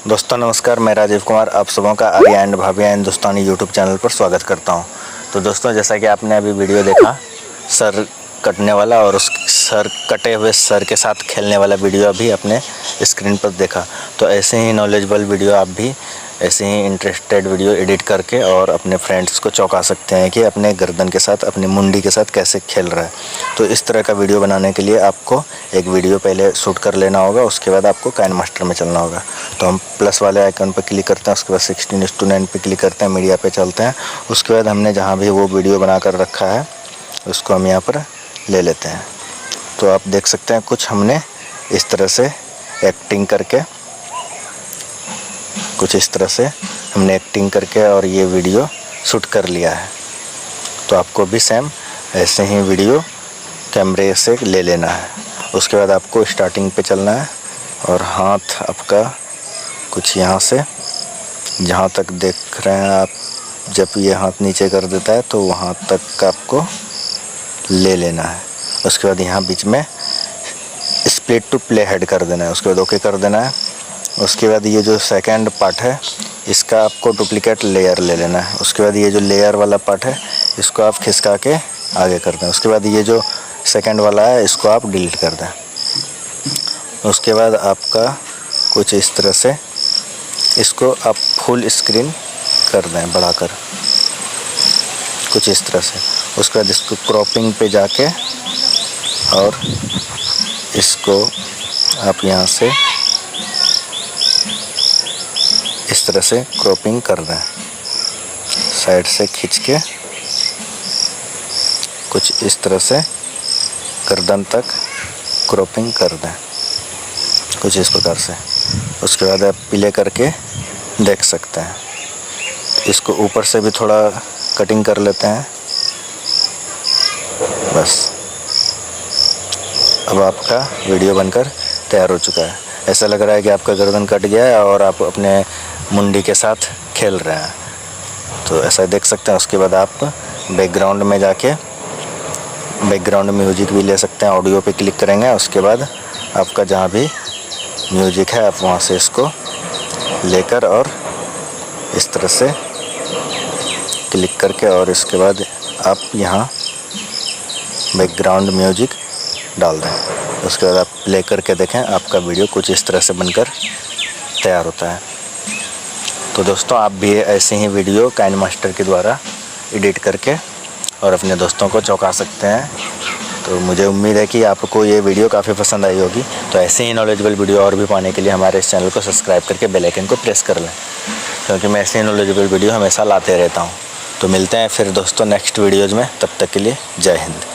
दोस्तों नमस्कार, मैं राजीव कुमार आप सबों का Arya and Bhavya Hindustani YouTube channel पर स्वागत करता हूं। तो दोस्तों जैसा कि आपने अभी वीडियो देखा सर कटने वाला और उस सर कटे हुए सर के साथ खेलने वाला वीडियो अभी अपने स्क्रीन पर देखा। तो ऐसे ही नॉलेजेबल वीडियो आप भी ऐसे ही इंटरेस्टेड वीडियो एडिट करके और अपने फ्रेंड्स को चौंका सकते हैं कि अपने गर्दन के साथ अपनी मुंडी के साथ कैसे खेल रहा है। तो इस तरह का वीडियो बनाने के लिए आपको एक वीडियो पहले शूट कर लेना होगा, उसके बाद आपको काइनमास्टर में चलना होगा। तो हम प्लस वाले आइकन पर क्लिक करते हैं, उसके बाद 16:9 पे क्लिक करते हैं, मीडिया पे चलते हैं। उसके बाद हमने जहाँ भी वो वीडियो बना कर रखा है उसको हम यहाँ पर ले लेते हैं। तो आप देख सकते हैं कुछ हमने इस तरह से एक्टिंग करके और ये वीडियो शूट कर लिया है। तो आपको भी सेम ऐसे ही वीडियो कैमरे से ले लेना है। उसके बाद आपको स्टार्टिंग पे चलना है और हाथ आपका कुछ यहाँ से जहाँ तक देख रहे हैं आप, जब ये हाथ नीचे कर देता है तो वहाँ तक का आपको ले लेना है। उसके बाद यहाँ बीच में स्प्लिट टू प्ले हेड कर देना है, उसके बाद ओके कर देना है। उसके बाद ये जो सेकंड पार्ट है इसका आपको डुप्लीकेट लेयर ले लेना है। उसके बाद ये जो लेयर वाला पार्ट है इसको आप खिसका के आगे कर दें। उसके बाद ये जो सेकंड वाला है इसको आप डिलीट कर दें। उसके बाद आपका कुछ इस तरह से इसको आप फुल स्क्रीन कर दें बढ़ाकर, कुछ इस तरह से। उसके बाद इसको क्रॉपिंग पे जाके और इसको आप यहाँ से इस तरह से क्रॉपिंग कर दें, साइड से खींच के कुछ इस तरह से गर्दन तक क्रॉपिंग कर दें, कुछ इस प्रकार से। उसके बाद आप प्ले करके देख सकते हैं। इसको ऊपर से भी थोड़ा कटिंग कर लेते हैं बस। अब आपका वीडियो बनकर तैयार हो चुका है। ऐसा लग रहा है कि आपका गर्दन कट गया है और आप अपने मुंडी के साथ खेल रहे हैं, तो ऐसा देख सकते हैं। उसके बाद आप बैकग्राउंड में जाके बैकग्राउंड म्यूजिक भी ले सकते हैं, ऑडियो पे क्लिक करेंगे। उसके बाद आपका जहाँ भी म्यूजिक है आप वहाँ से इसको लेकर और इस तरह से क्लिक करके और इसके बाद आप यहाँ बैकग्राउंड म्यूजिक डाल दें। उसके बाद आप प्ले करके देखें, आपका वीडियो कुछ इस तरह से बनकर तैयार होता है। तो दोस्तों आप भी ऐसे ही वीडियो काइनमास्टर के द्वारा एडिट करके और अपने दोस्तों को चौंका सकते हैं। तो मुझे उम्मीद है कि आपको ये वीडियो काफ़ी पसंद आई होगी। तो ऐसे ही नॉलेजेबल वीडियो और भी पाने के लिए हमारे इस चैनल को सब्सक्राइब करके बेल आइकन को प्रेस कर लें, क्योंकि मैं ऐसे ही नॉलेजेबल वीडियो हमेशा लाते रहता हूँ। तो मिलते हैं फिर दोस्तों नेक्स्ट वीडियोज़ में, तब तक के लिए जय हिंद।